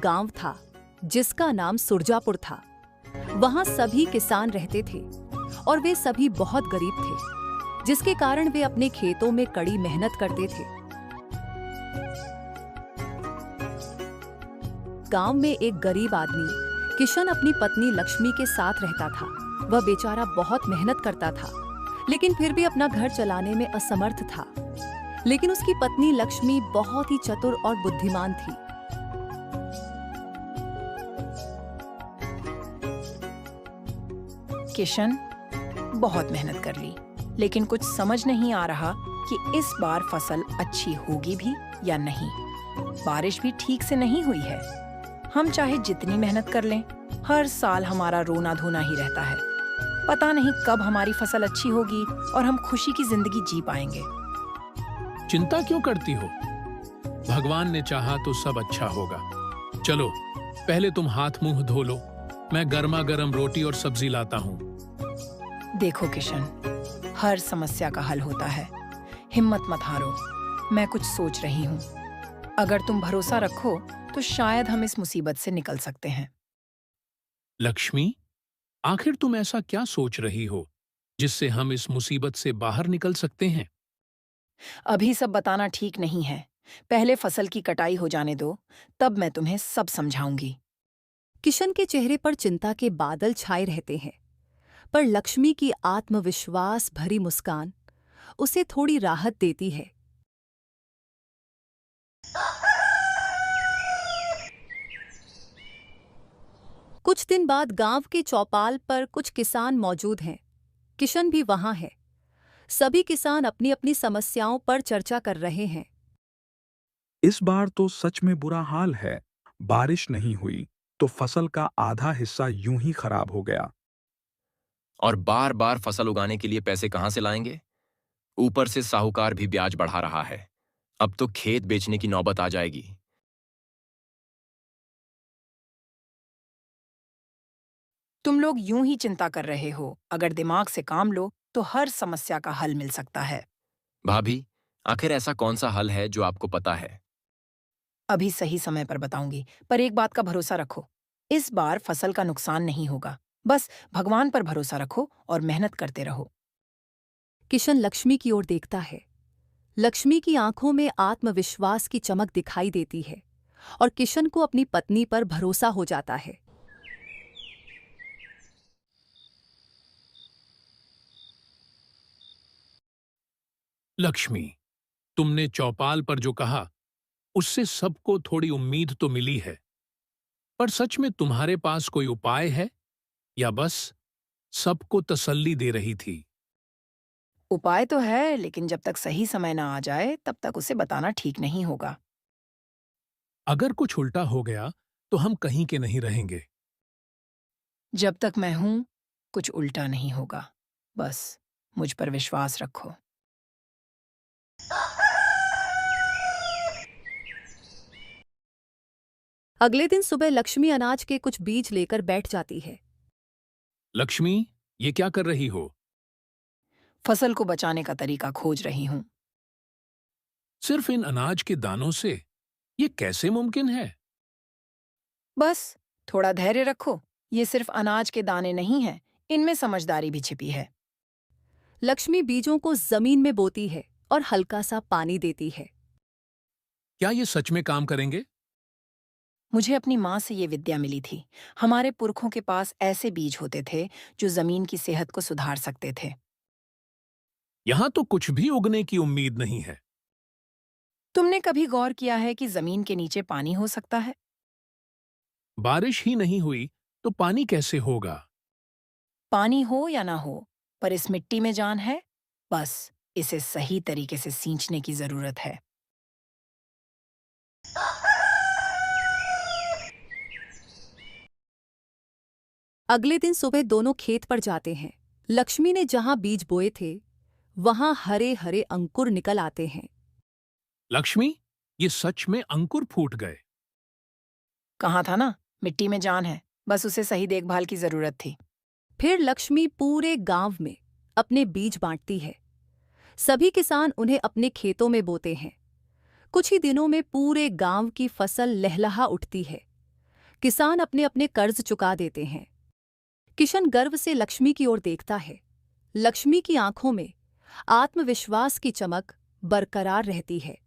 गांव था जिसका नाम सुरजापुर था। वहां सभी किसान रहते थे और वे सभी बहुत गरीब थे, जिसके कारण वे अपने खेतों में कड़ी मेहनत करते थे। गांव में एक गरीब आदमी किशन अपनी पत्नी लक्ष्मी के साथ रहता था। वह बेचारा बहुत मेहनत करता था, लेकिन फिर भी अपना घर चलाने में असमर्थ था। लेकिन उसकी पत्नी लक्ष्मी बहुत ही चतुर और बुद्धिमान थी। किशन, बहुत मेहनत कर ली, लेकिन कुछ समझ नहीं आ रहा कि इस बार फसल अच्छी होगी भी या नहीं। बारिश भी ठीक से नहीं हुई है। हम चाहे जितनी मेहनत कर लें, हर साल हमारा रोना धोना ही रहता है। पता नहीं कब हमारी फसल अच्छी होगी और हम खुशी की जिंदगी जी पाएंगे। चिंता क्यों करती हो? भगवान ने चाहा तो सब अच्छा होगा। चलो, पहले तुम हाथ मुंह धो लो। मैं गर्मा गर्म रोटी और सब्जी लाता हूँ। देखो किशन, हर समस्या का हल होता है। हिम्मत मत हारो। मैं कुछ सोच रही हूँ। अगर तुम भरोसा रखो तो शायद हम इस मुसीबत से निकल सकते हैं। लक्ष्मी, आखिर तुम ऐसा क्या सोच रही हो जिससे हम इस मुसीबत से बाहर निकल सकते हैं? अभी सब बताना ठीक नहीं है। पहले फसल की कटाई हो जाने दो, तब मैं तुम्हें सब समझाऊंगी। किशन के चेहरे पर चिंता के बादल छाए रहते हैं, पर लक्ष्मी की आत्मविश्वास भरी मुस्कान उसे थोड़ी राहत देती है। कुछ दिन बाद गांव के चौपाल पर कुछ किसान मौजूद हैं। किशन भी वहां है। सभी किसान अपनी अपनी समस्याओं पर चर्चा कर रहे हैं। इस बार तो सच में बुरा हाल है। बारिश नहीं हुई तो फसल का आधा हिस्सा यूं ही खराब हो गया। और बार बार फसल उगाने के लिए पैसे कहां से लाएंगे? ऊपर से साहूकार भी ब्याज बढ़ा रहा है। अब तो खेत बेचने की नौबत आ जाएगी। तुम लोग यूं ही चिंता कर रहे हो। अगर दिमाग से काम लो तो हर समस्या का हल मिल सकता है। भाभी, आखिर ऐसा कौन सा हल है जो आपको पता है? अभी सही समय पर बताऊंगी, पर एक बात का भरोसा रखो। इस बार फसल का नुकसान नहीं होगा। बस भगवान पर भरोसा रखो और मेहनत करते रहो। किशन लक्ष्मी की ओर देखता है। लक्ष्मी की आंखों में आत्मविश्वास की चमक दिखाई देती है और किशन को अपनी पत्नी पर भरोसा हो जाता है। लक्ष्मी, तुमने चौपाल पर जो कहा, उससे सबको थोड़ी उम्मीद तो मिली है। पर सच में तुम्हारे पास कोई उपाय है या बस सबको तसल्ली दे रही थी? उपाय तो है, लेकिन जब तक सही समय ना आ जाए तब तक उसे बताना ठीक नहीं होगा। अगर कुछ उल्टा हो गया तो हम कहीं के नहीं रहेंगे। जब तक मैं हूं, कुछ उल्टा नहीं होगा। बस मुझ पर विश्वास रखो। अगले दिन सुबह लक्ष्मी अनाज के कुछ बीज लेकर बैठ जाती है। लक्ष्मी, ये क्या कर रही हो? फसल को बचाने का तरीका खोज रही हूँ। सिर्फ इन अनाज के दानों से ये कैसे मुमकिन है? बस थोड़ा धैर्य रखो। ये सिर्फ अनाज के दाने नहीं हैं, इनमें समझदारी भी छिपी है। लक्ष्मी बीजों को जमीन में बोती है और हल्का सा पानी देती है। क्या ये सच में काम करेंगे? मुझे अपनी माँ से ये विद्या मिली थी। हमारे पुरखों के पास ऐसे बीज होते थे जो जमीन की सेहत को सुधार सकते थे। यहां तो कुछ भी उगने की उम्मीद नहीं है। तुमने कभी गौर किया है कि जमीन के नीचे पानी हो सकता है? बारिश ही नहीं हुई तो पानी कैसे होगा? पानी हो या ना हो, पर इस मिट्टी में जान है। बस इसे सही तरीके से सींचने की जरूरत है। अगले दिन सुबह दोनों खेत पर जाते हैं। लक्ष्मी ने जहां बीज बोए थे वहां हरे हरे अंकुर निकल आते हैं। लक्ष्मी, ये सच में अंकुर फूट गए। कहा था ना, मिट्टी में जान है। बस उसे सही देखभाल की जरूरत थी। फिर लक्ष्मी पूरे गांव में अपने बीज बांटती है। सभी किसान उन्हें अपने खेतों में बोते हैं। कुछ ही दिनों में पूरे गांव की फसल लहलहा उठती है। किसान अपने अपने कर्ज चुका देते हैं। किशन गर्व से लक्ष्मी की ओर देखता है। लक्ष्मी की आंखों में आत्मविश्वास की चमक बरकरार रहती है।